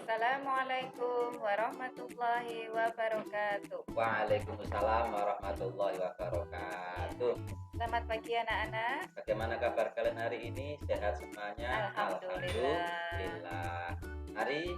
Assalamualaikum warahmatullahi wabarakatuh. Waalaikumsalam warahmatullahi wabarakatuh. Selamat pagi anak-anak. Bagaimana kabar kalian hari ini? Sehat semuanya? Alhamdulillah. Alhamdulillah. Mari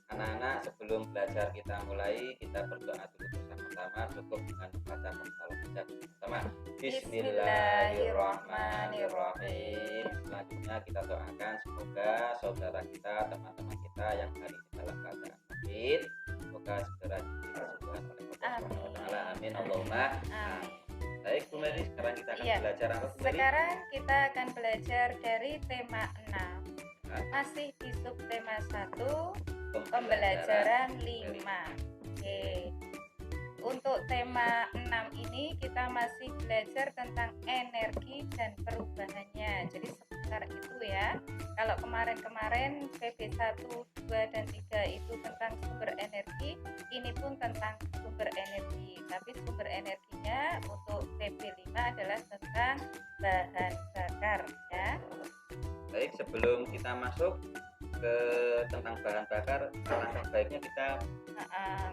anak-anak, sebelum belajar kita mulai, kita berdoa dulu bersama-sama. Cukup dengan membaca salam baca bersama. Bismillahirrahmanirrahim. Selanjutnya kita doakan semoga saudara kita, teman-teman kita yang hari ini dalam keadaan sakit, semoga segera diberi kesembuhan oleh Allah Subhanahu wa taala. Amin Allahumma. Amin. Baik Bu Mary, sekarang kita akan Iya. belajar apa Bu Mary? Sekarang kita akan belajar dari tema 6. Masih di subtema 1, pembelajaran 5. Oke. Untuk tema 6 ini kita masih belajar tentang energi dan perubahannya. Jadi seputar itu ya. Kalau kemarin-kemarin PB 1, 2, dan 3 itu tentang sumber energi, ini pun tentang sumber energi. Tapi sumber energinya untuk PB 5 adalah tentang bahan bakar ya. Baik, sebelum kita masuk ke tentang bahan bakar, alangkah baiknya kita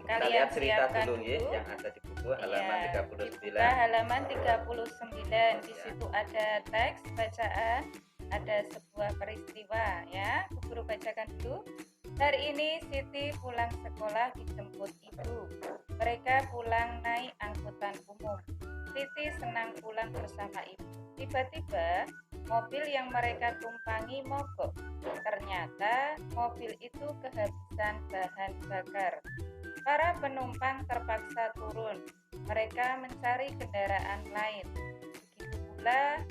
Kalian lihat cerita siapkan dulu ya yang ada di buku halaman Iya, 39. dibuka halaman 39. Di situ ada teks bacaan, ada sebuah peristiwa ya. Bu Guru bacakan dulu. Hari ini Siti pulang sekolah dijemput ibu. Mereka pulang naik angkutan umum. Siti senang pulang bersama ibu. Tiba-tiba mobil yang mereka tumpangi mogok. Ternyata mobil itu kehabisan bahan bakar. Para penumpang terpaksa turun. Mereka mencari kendaraan lain. Begitu pula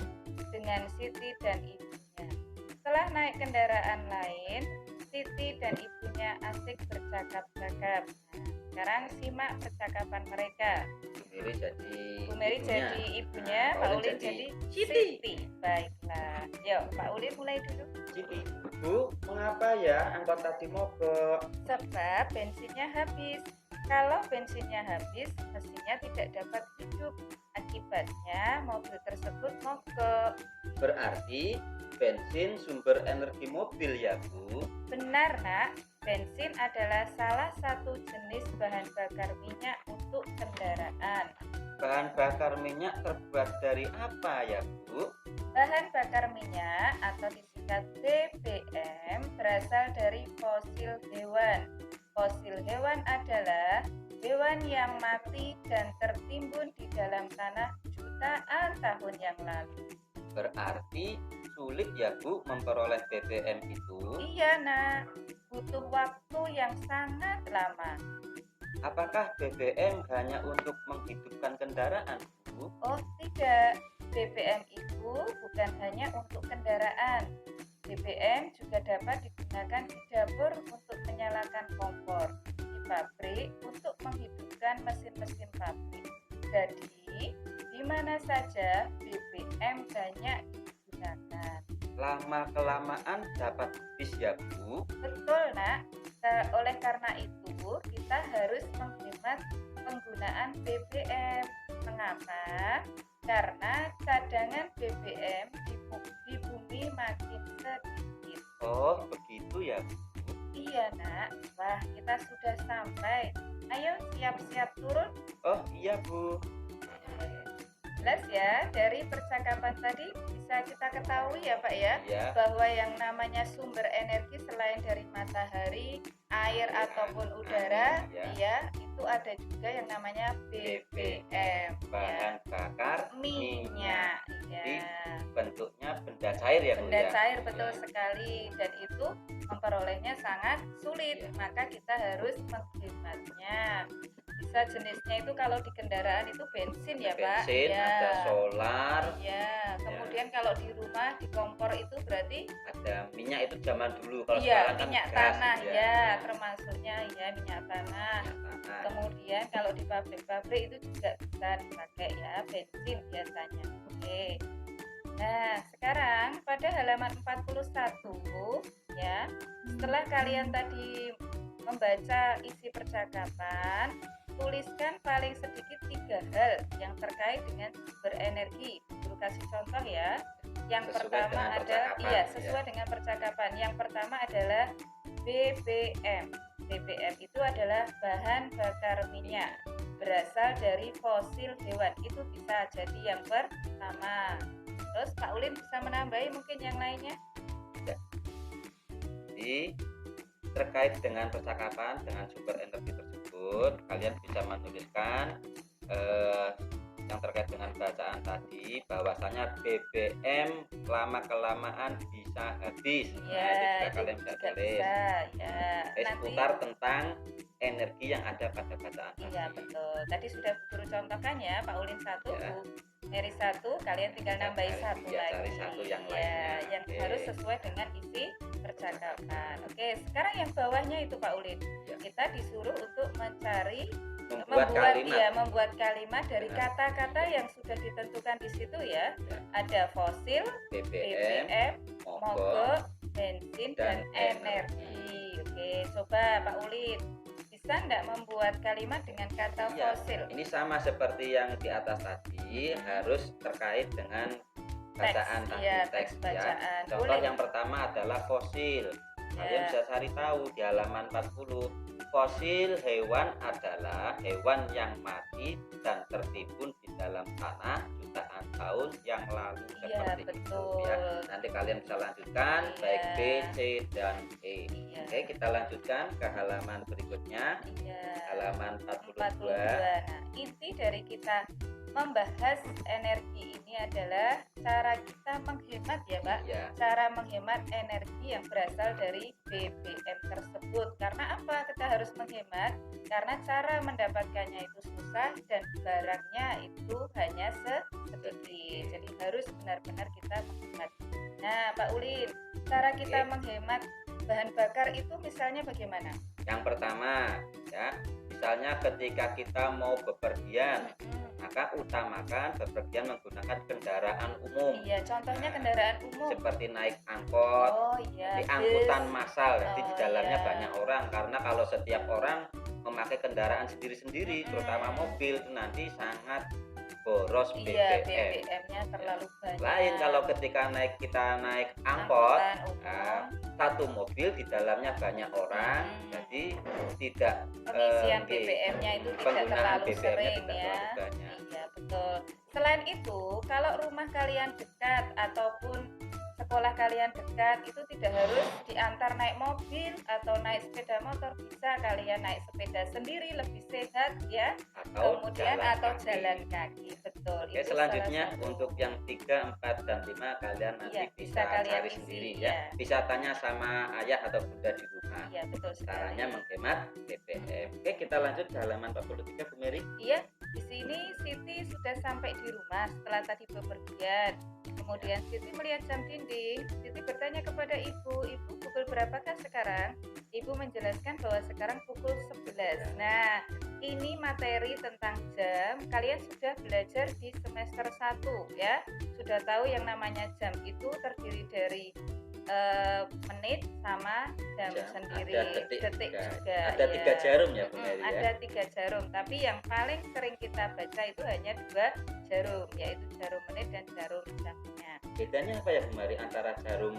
dengan Siti dan ibunya. Setelah naik kendaraan lain, Siti dan ibunya asik bercakap-cakap. Nah, sekarang simak percakapan mereka. Bu Mary jadi ibunya, Pak Ulin jadi Siti. Baiklah. Yuk, Pak Ulin mulai dulu. Siti, Bu, mengapa ya angkot tadi mogok? Sebab bensinnya habis. Kalau bensinnya habis, mesinnya tidak dapat hidup. Akibatnya mobil tersebut mogok. Berarti bensin sumber energi mobil ya Bu? Benar nak, bensin adalah salah satu jenis bahan bakar minyak untuk kendaraan. Bahan bakar minyak terbuat dari apa ya Bu? Bahan bakar minyak atau disingkat BBM berasal dari fosil hewan. Fosil hewan adalah hewan yang mati dan tertimbun di dalam tanah jutaan tahun yang lalu. Berarti sulit ya Bu memperoleh BBM itu? Iya nak, butuh waktu yang sangat lama. Apakah BBM hanya untuk menghidupkan kendaraan Bu? Oh tidak, BBM itu bukan hanya untuk kendaraan. BBM juga dapat digunakan di dapur untuk menyalakan kompor, di pabrik untuk menghidupkan mesin-mesin pabrik. Jadi, di mana saja BBM banyak digunakan. Lama-kelamaan dapat habis ya Bu? Betul nak, oleh karena itu kita harus menghemat penggunaan BBM. Mengapa? Karena cadangan BBM di bumi makin sedikit. Oh begitu ya Bu? Iya nak, wah kita sudah sampai. Ayo siap-siap turun. Oh iya Bu. Jelas ya, dari percakapan tadi bisa kita ketahui ya Pak ya, Iya. bahwa yang namanya sumber energi selain dari matahari, air ataupun udara, ya itu ada juga yang namanya BBM, bahan bakar minyak. Jadi Ya. bentuknya benda cair ya Bu Benda ya? cair betul sekali, dan itu memperolehnya sangat sulit, maka kita harus menghematnya. Bisa jenisnya itu kalau di kendaraan itu bensin ya Pak. Bensin, Ya. ada solar, Iya, kemudian kalau di rumah di kompor itu berarti ada minyak itu zaman dulu. Kalau iya sekarang kan minyak gas tanah gitu ya, termasuknya ya minyak tanah. Minyak tanah. Kemudian kalau di pabrik-pabrik itu juga bisa dipakai ya bensin biasanya. Oke. Nah, sekarang pada halaman 41 ya, setelah kalian tadi membaca isi percakapan, tuliskan paling sedikit 3 hal yang terkait dengan sumber energi. Guru kasih contoh ya. Yang Sesuai pertama dengan ada percakapan, sesuai dengan percakapan. Yang pertama adalah BBM. BBM itu adalah bahan bakar minyak berasal dari fosil hewan. Itu bisa jadi yang pertama. Terus Pak Ulin bisa menambahi mungkin yang lainnya? Ya. Jadi terkait dengan percakapan dengan sumber energi tersebut, kalian bisa menuliskan yang terkait dengan bacaan tadi, bahwasanya BBM lama kelamaan bisa habis. Ya, Itu juga kalian bisa juga tulis. bisa, ya. Seputar tentang energi yang ada pada bacaan tadi. Iya betul. Tadi sudah guru contohkan ya, Pak Ulin 1, Ya. Bu Mary 1, kalian tinggal nambahi satu lagi. Cari satu yang ya, lainnya. yang harus sesuai dengan isi percakapan. Oke, sekarang yang bawahnya itu Pak Ulin. Ya. Kita disuruh untuk mencari membuat kalimat dari kata-kata yang sudah ditentukan di situ ya. Ada fosil, BBM, mogok, bensin dan energi. Oke, coba Pak Ulin, bisa enggak membuat kalimat dengan kata fosil? Ini sama seperti yang di atas tadi, harus terkait dengan bacaan teks bacaan. Contoh yang pertama adalah fosil. Kalian bisa cari tahu di halaman 40. Fosil hewan adalah hewan yang mati dan tertimbun di dalam tanah jutaan tahun yang lalu, seperti itu ya. Nanti kalian bisa lanjutkan baik B, C, dan E. Oke, kita lanjutkan ke halaman berikutnya. Halaman 42. Nah, inti dari kita membahas energi ini adalah cara kita menghemat ya Pak, cara menghemat energi yang berasal dari BBM tersebut. Karena apa kita harus menghemat? Karena cara mendapatkannya itu susah dan barangnya itu hanya sedikit. Jadi harus benar-benar kita menghemat. Nah Pak Ulin, cara kita menghemat bahan bakar itu misalnya bagaimana? Yang pertama ya, misalnya ketika kita mau bepergian, maka utamakan bepergian menggunakan kendaraan umum. Iya, contohnya kendaraan umum. Seperti naik angkot, di angkutan massal, jadi di dalamnya banyak orang. Karena kalau setiap orang memakai kendaraan sendiri-sendiri, terutama mobil, itu nanti sangat boros BBM. BBM-nya terlalu banyak. Lain kalau ketika kita naik angkot, satu mobil di dalamnya banyak orang, jadi tidak pengisian BBM-nya itu tidak terlalu sering ya. Iya betul. Selain itu, kalau rumah kalian dekat ataupun sekolah kalian dekat, itu tidak harus diantar naik mobil atau naik sepeda motor, bisa kalian naik sepeda sendiri lebih sehat ya. Kemudian jalan kaki. Betul. Oke, selanjutnya untuk yang 3, 4, dan 5 kalian nanti bisa cari sendiri ya. Bisa tanya sama ayah atau bunda di rumah. Iya betul. Caranya menghemat BBM. Oke, kita lanjut ke halaman 43 Bu Mary. Iya, di sini Siti sudah sampai di rumah setelah tadi bepergian. Kemudian Siti melihat jam dinding. Siti bertanya kepada ibu, "Ibu, pukul berapakah sekarang?" Ibu menjelaskan bahwa sekarang pukul 11. Nah, ini materi tentang jam. Kalian sudah belajar di semester 1 ya. Sudah tahu yang namanya jam itu terdiri dari menit sama jam sendiri, detik juga. Ada 3 jarum ya Bu Mary ya. Ada 3 jarum, tapi yang paling sering kita baca itu hanya 2 jarum, yaitu jarum menit dan jarum jamnya. Bedanya apa ya Bu Mary antara jarum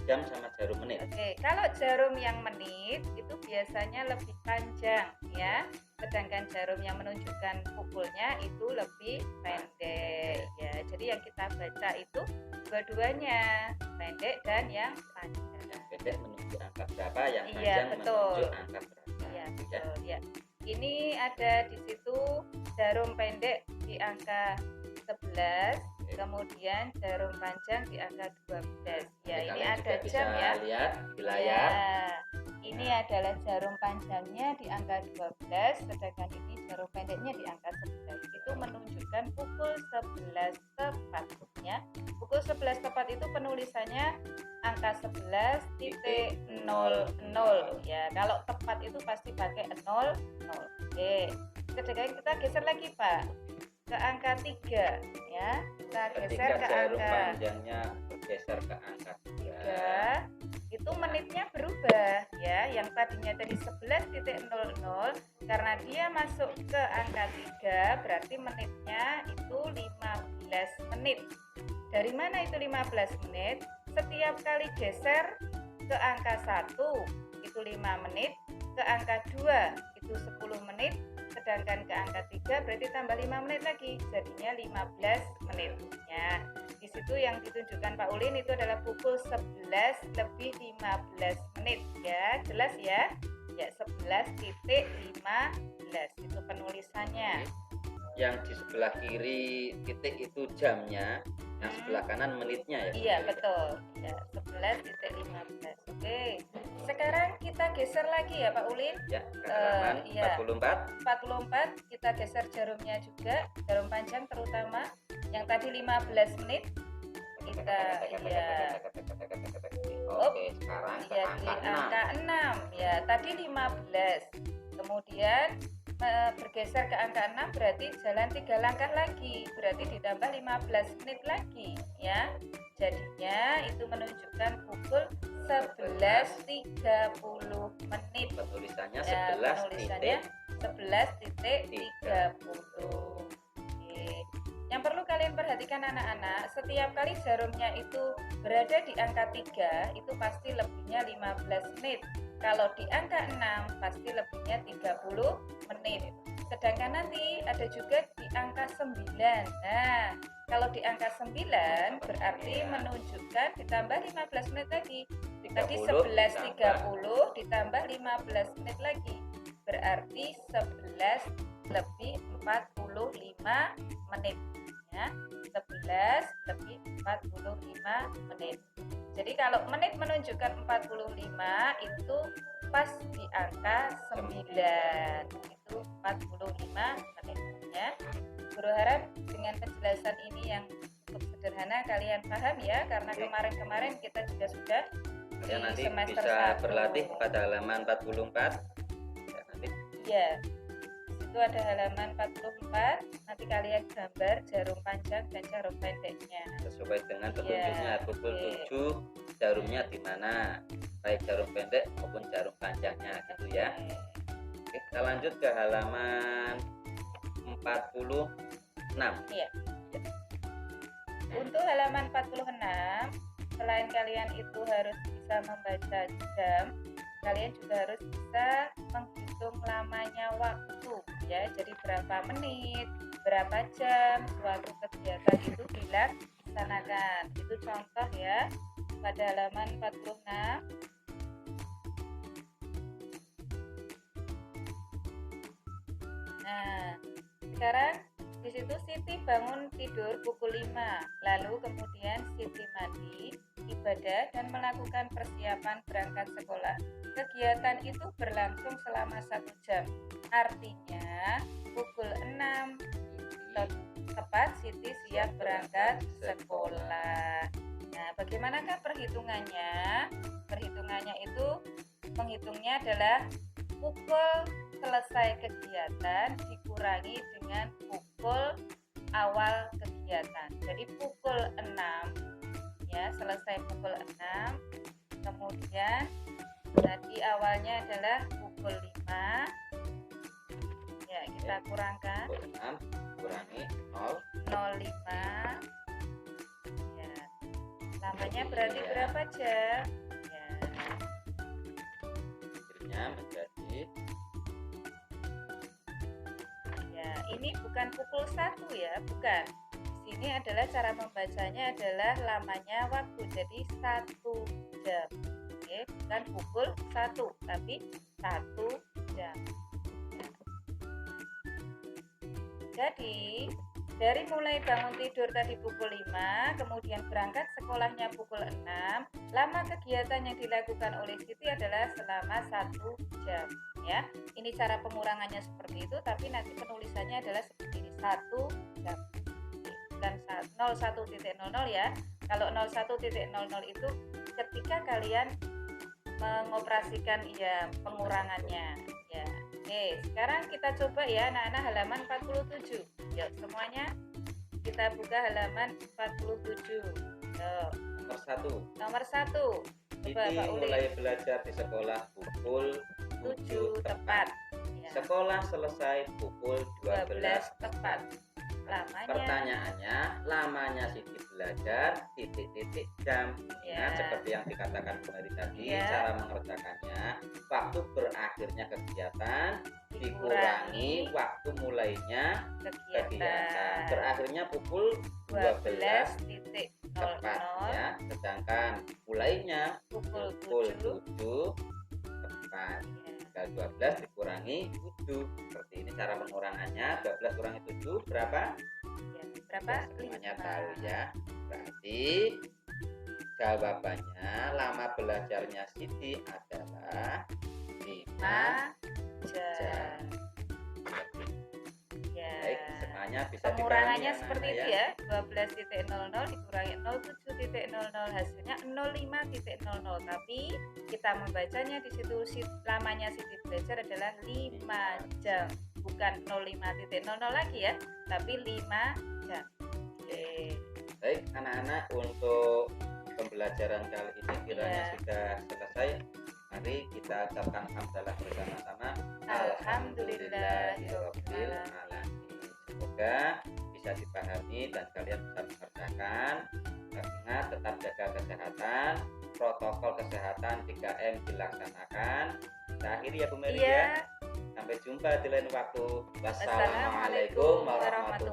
jam sama jarum menit? Oke, kalau jarum yang menit itu biasanya lebih panjang ya, sedangkan jarum yang menunjukkan pukulnya itu lebih pendek ya. Jadi yang kita baca itu dua-duanya, pendek dan yang panjang. Yang pendek menunjuk angka berapa, yang panjang betul. menunjuk angka berapa. Iya betul ya. Ini ada di situ jarum pendek di angka 11, kemudian jarum panjang di angka 12. Ya, ini ada jam ya. Lihat di layar. Ya, ini adalah jarum panjangnya di angka 12, sedangkan ini jarum pendeknya di angka 11. Itu menunjukkan pukul 11 tepat ya. Pukul 11 tepat itu penulisannya angka 11.00 ya. Kalau tepat itu pasti pakai 00. Oke. Sedangkan kita geser lagi, Pak, ke angka 3 ya. Kita geser ke jarum angka panjangnya bergeser ke angka 3. Itu menitnya berubah ya. Yang tadinya dari 11.00 karena dia masuk ke angka 3 berarti menitnya itu 15 menit. Dari mana itu 15 menit? Setiap kali geser ke angka 1 itu 5 menit, ke angka 2 itu 10 menit, sedangkan ke angka 3 berarti tambah 5 menit lagi, jadinya 15 menit. Ya, di situ yang ditunjukkan Pak Ulin itu adalah pukul 11 lebih 15 menit ya. Jelas ya? Ya, 11.15 itu penulisannya. Yang di sebelah kiri titik itu jamnya, yang sebelah kanan menitnya ya. Iya, betul. Ya, 11.15. Oke. Sekarang kita geser lagi ya Pak Ulin. Ya, ke halaman 44. 44 kita geser jarumnya juga, jarum panjang terutama. Yang tadi 15 menit kita Oke, sekarang ke angka 6. Ya, tadi 15. Kemudian bergeser ke angka 6 berarti jalan 3 langkah lagi, berarti ditambah 15 menit lagi ya. Jadinya itu menunjukkan pukul 11.30 menit. Penulisannya ya, 11.30. Yang perlu kalian perhatikan anak-anak, setiap kali jarumnya itu berada di angka 3 itu pasti lebihnya 15 menit. Kalau di angka 6 pasti lebihnya 30 menit. Sedangkan nanti ada juga di angka 9. Nah, kalau di angka 9 berarti menunjukkan ditambah 15 menit lagi. Tadi 11.30 ditambah 15 menit lagi. Berarti 11 lebih 45 menit. Ya, 11 lebih 45 menit. Jadi kalau menit menunjukkan 45 itu pas di angka 9. Itu 45 menit ya. Guru harap dengan penjelasan ini yang cukup sederhana kalian paham ya, karena kemarin-kemarin kita juga sudah kalian nanti semester bisa 1 berlatih pada halaman 44 ya, nanti. Ya. Itu ada halaman 44, nanti kalian gambar jarum panjang dan jarum pendeknya sesuai dengan petunjuknya. Pukul 7 jarumnya di mana, baik jarum pendek maupun jarum panjangnya gitu ya. Oke, kita lanjut ke halaman 46. Iya. Untuk halaman 46, selain kalian itu harus bisa membaca jam, kalian juga harus bisa menghitung lamanya waktu ya. Jadi berapa menit, berapa jam suatu kegiatan itu dilaksanakan. Itu contoh ya pada halaman 46. Nah, sekarang di situ Siti bangun tidur pukul 5, lalu kemudian Siti mandi, ibadah dan melakukan persiapan berangkat sekolah. Kegiatan itu berlangsung selama 1 jam. Artinya pukul 6 tepat Siti siap berangkat sekolah. Nah, bagaimanakah perhitungannya? Perhitungannya itu menghitungnya adalah pukul selesai kegiatan dikurangi dengan pukul awal kegiatan. Jadi pukul 6 ya, selesai pukul 6. Kemudian tadi awalnya adalah pukul 5. Ya, kita kurangkan. Pukul 6 kurangi 0,05. Ya. Lamanya berarti berapa jam? Ya. Hasilnya menjadi, ya, ini bukan pukul 1 ya, bukan. Di sini adalah cara membacanya adalah lamanya waktu, jadi 1 jam. Oke, bukan pukul 1, tapi 1 jam. Ya. Jadi dari mulai bangun tidur tadi pukul 5, kemudian berangkat sekolahnya pukul 6, lama kegiatan yang dilakukan oleh Siti adalah selama 1 jam. Ya, ini cara pengurangannya seperti itu, tapi nanti penulisannya adalah seperti ini, 1 jam. Bukan 01.00 ya. Kalau 01.00 itu ketika kalian mengoperasikan ya pengurangannya. Ya. Oke, sekarang kita coba ya anak-anak halaman 47. Yuk semuanya kita buka halaman 47. Yuk. Nomor 1. Coba Siti Pak Uli. mulai belajar di sekolah pukul 7 tepat. Ya. Sekolah selesai pukul 12 tepat. Lamanya. Pertanyaannya, lamanya Siti belajar titik-titik jam. Ingat seperti yang dikatakan kemarin tadi, cara mengerjakannya, waktu berakhirnya kegiatan dikurangi waktu mulainya kegiatan. Berakhirnya pukul 12.00 tepat ya, sedangkan mulainya pukul 7 tepat. 12 dikurangi 7, seperti ini cara pengurangannya. 12 kurangi 7 berapa? Berapa? Semuanya tahu ya. Berarti jawabannya lama belajarnya Siti adalah 5 jam. Baik, semuanya bisa pengurangannya seperti itu ya. 12.00 dikurangi 07.00 hasilnya 05.00. Tapi kita membacanya di situ lamanya Siti belajar adalah 5 jam, bukan 05.00 lagi ya, tapi 5 jam. Oke. Baik anak-anak, untuk pembelajaran kali ini kiranya sudah selesai. Mari kita ucapkan hamdalah bersama-sama. Alhamdulillahirabbil alamin. Semoga bisa dipahami dan kalian bisa mengerjakan. Ingat, tetap jaga kesehatan, protokol kesehatan 3M dilaksanakan. Kita akhiri ya Bu Mary ya. Sampai jumpa di lain waktu. Wassalamualaikum warahmatullahi